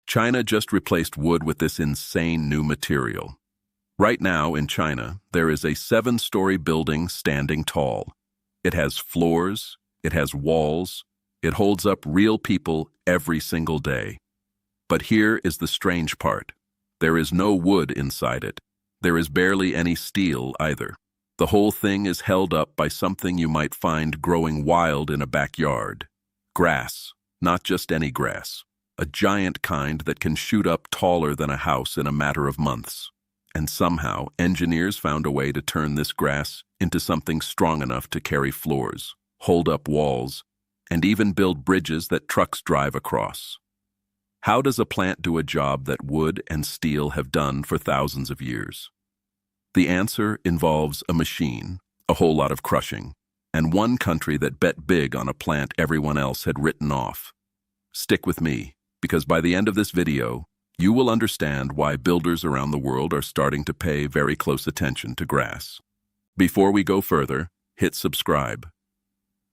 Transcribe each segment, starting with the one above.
China just replaced wood with this insane new material. Right now in China, there is a 7-story building standing tall. It has floors, it has walls, it holds up real people every single day. But here is the strange part. There is no wood inside it. There is barely any steel either. The whole thing is held up by something you might find growing wild in a backyard. Grass, not just any grass. A giant kind that can shoot up taller than a house in a matter of months. And somehow, engineers found a way to turn this grass into something strong enough to carry floors, hold up walls, and even build bridges that trucks drive across. How does a plant do a job that wood and steel have done for thousands of years? The answer involves a machine, a whole lot of crushing, and one country that bet big on a plant everyone else had written off. Stick with me, because by the end of this video, you will understand why builders around the world are starting to pay very close attention to grass. Before we go further, hit subscribe.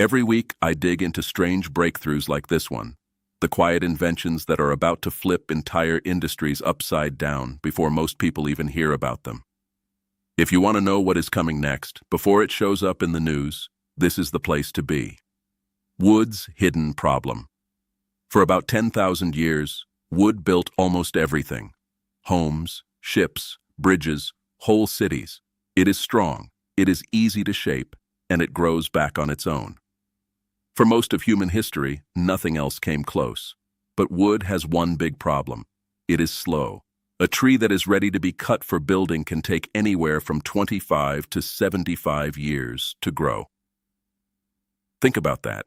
Every week, I dig into strange breakthroughs like this one, the quiet inventions that are about to flip entire industries upside down before most people even hear about them. If you want to know what is coming next, before it shows up in the news, this is the place to be. Wood's hidden problem. For about 10,000 years, wood built almost everything. Homes, ships, bridges, whole cities. It is strong, it is easy to shape, and it grows back on its own. For most of human history, nothing else came close. But wood has one big problem. It is slow. A tree that is ready to be cut for building can take anywhere from 25 to 75 years to grow. Think about that.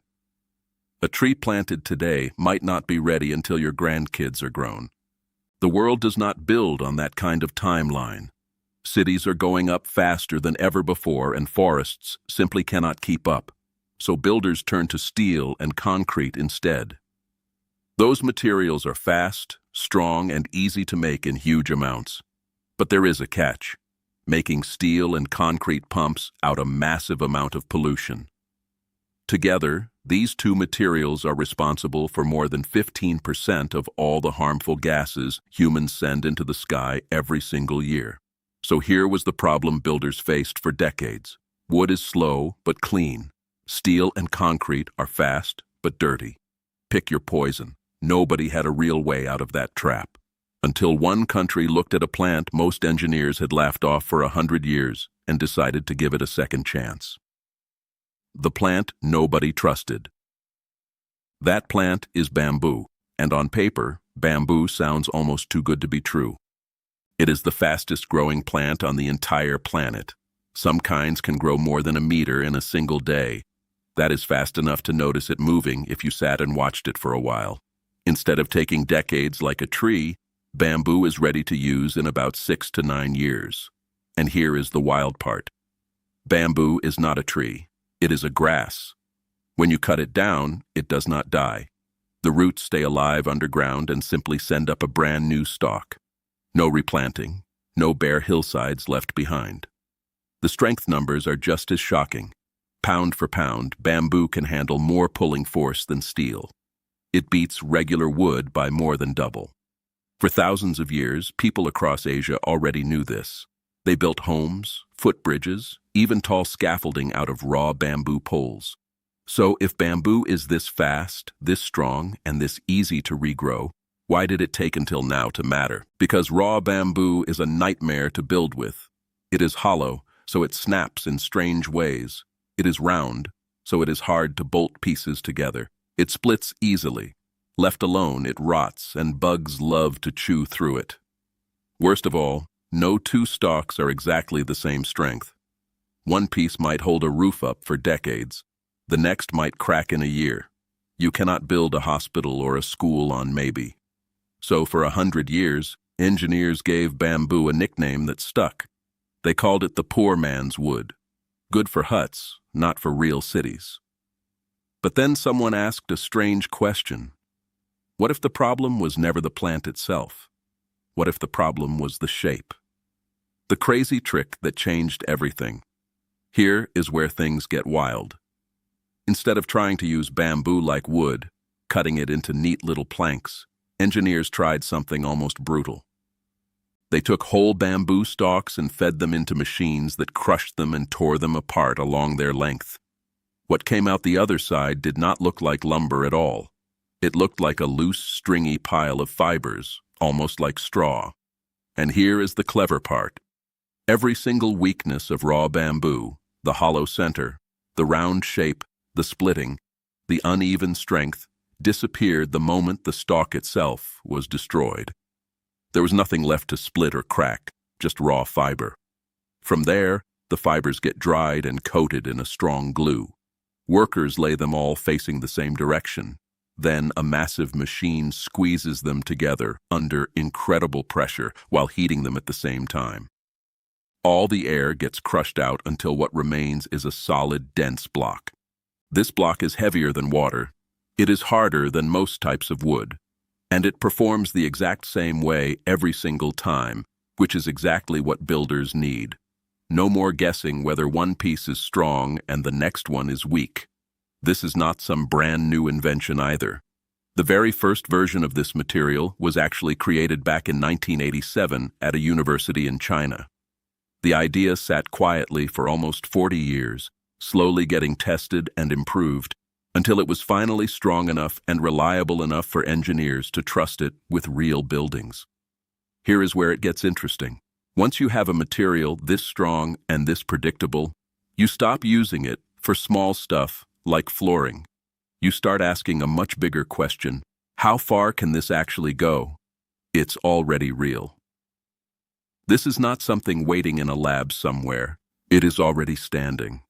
A tree planted today might not be ready until your grandkids are grown. The world does not build on that kind of timeline. Cities are going up faster than ever before, and forests simply cannot keep up. So builders turn to steel and concrete instead. Those materials are fast, strong, and easy to make in huge amounts. But there is a catch. Making steel and concrete pumps out a massive amount of pollution. Together, these two materials are responsible for more than 15% of all the harmful gases humans send into the sky every single year. So here was the problem builders faced for decades. Wood is slow but clean. Steel and concrete are fast but dirty. Pick your poison. Nobody had a real way out of that trap. Until one country looked at a plant most engineers had laughed off for 100 years and decided to give it a second chance. The plant nobody trusted. That plant is bamboo, and on paper, bamboo sounds almost too good to be true. It is the fastest growing plant on the entire planet. Some kinds can grow more than a meter in a single day. That is fast enough to notice it moving if you sat and watched it for a while. Instead of taking decades like a tree, bamboo is ready to use in about 6 to 9 years. And here is the wild part. Bamboo is not a tree. It is a grass. When you cut it down, it does not die. The roots stay alive underground and simply send up a brand new stalk. No replanting, no bare hillsides left behind. The strength numbers are just as shocking. Pound for pound, bamboo can handle more pulling force than steel. It beats regular wood by more than double. For thousands of years, people across Asia already knew this. They built homes, footbridges, even tall scaffolding out of raw bamboo poles. So if bamboo is this fast, this strong, and this easy to regrow, why did it take until now to matter? Because raw bamboo is a nightmare to build with. It is hollow, so it snaps in strange ways. It is round, so it is hard to bolt pieces together. It splits easily. Left alone, it rots, and bugs love to chew through it. Worst of all, no two stalks are exactly the same strength. One piece might hold a roof up for decades. The next might crack in a year. You cannot build a hospital or a school on maybe. So for 100 years, engineers gave bamboo a nickname that stuck. They called it the poor man's wood. Good for huts, not for real cities. But then someone asked a strange question. What if the problem was never the plant itself? What if the problem was the shape? The crazy trick that changed everything. Here is where things get wild. Instead of trying to use bamboo like wood, cutting it into neat little planks, engineers tried something almost brutal. They took whole bamboo stalks and fed them into machines that crushed them and tore them apart along their length. What came out the other side did not look like lumber at all. It looked like a loose, stringy pile of fibers, almost like straw. And here is the clever part. Every single weakness of raw bamboo, the hollow center, the round shape, the splitting, the uneven strength, disappeared the moment the stalk itself was destroyed. There was nothing left to split or crack, just raw fiber. From there, the fibers get dried and coated in a strong glue. Workers lay them all facing the same direction. Then a massive machine squeezes them together under incredible pressure while heating them at the same time. All the air gets crushed out until what remains is a solid, dense block. This block is heavier than water. It is harder than most types of wood. And it performs the exact same way every single time, which is exactly what builders need. No more guessing whether one piece is strong and the next one is weak. This is not some brand new invention either. The very first version of this material was actually created back in 1987 at a university in China. The idea sat quietly for almost 40 years, slowly getting tested and improved, until it was finally strong enough and reliable enough for engineers to trust it with real buildings. Here is where it gets interesting. Once you have a material this strong and this predictable, you stop using it for small stuff like flooring. You start asking a much bigger question: how far can this actually go? It's already real. This is not something waiting in a lab somewhere. It is already standing.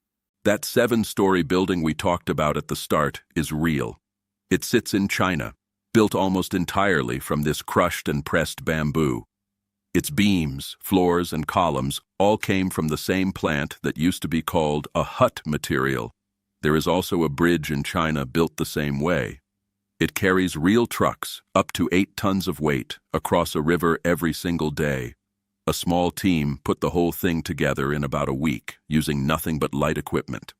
That 7-story building we talked about at the start is real. It sits in China, built almost entirely from this crushed and pressed bamboo. Its beams, floors, and columns all came from the same plant that used to be called a hut material. There is also a bridge in China built the same way. It carries real trucks, up to 8 tons of weight, across a river every single day. A small team put the whole thing together in about a week, using nothing but light equipment.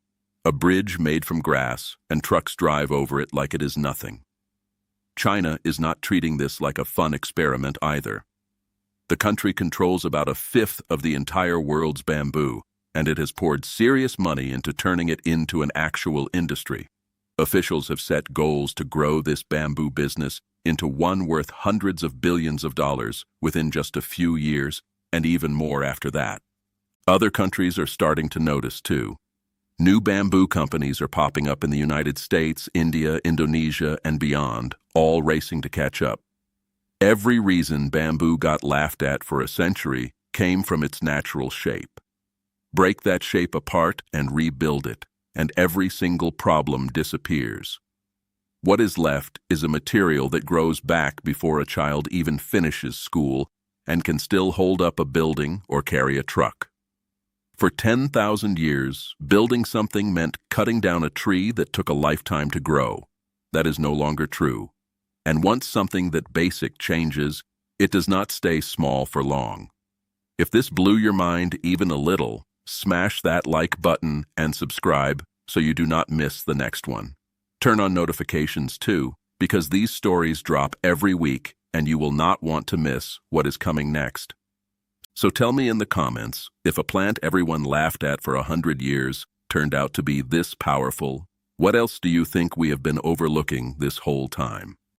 A bridge made from grass, and trucks drive over it like it is nothing. China is not treating this like a fun experiment either. The country controls about 1/5 of the entire world's bamboo, and it has poured serious money into turning it into an actual industry. Officials have set goals to grow this bamboo business into one worth hundreds of billions of dollars within just a few years, and even more after that. Other countries are starting to notice too. New bamboo companies are popping up in the United States, India, Indonesia, and beyond, all racing to catch up. Every reason bamboo got laughed at for a century came from its natural shape. Break that shape apart and rebuild it, and every single problem disappears. What is left is a material that grows back before a child even finishes school and can still hold up a building or carry a truck. For 10,000 years, building something meant cutting down a tree that took a lifetime to grow. That is no longer true. And once something that basic changes, it does not stay small for long. If this blew your mind even a little, smash that like button and subscribe so you do not miss the next one. Turn on notifications too, because these stories drop every week and you will not want to miss what is coming next. So tell me in the comments if a plant everyone laughed at for 100 years turned out to be this powerful. What else do you think we have been overlooking this whole time?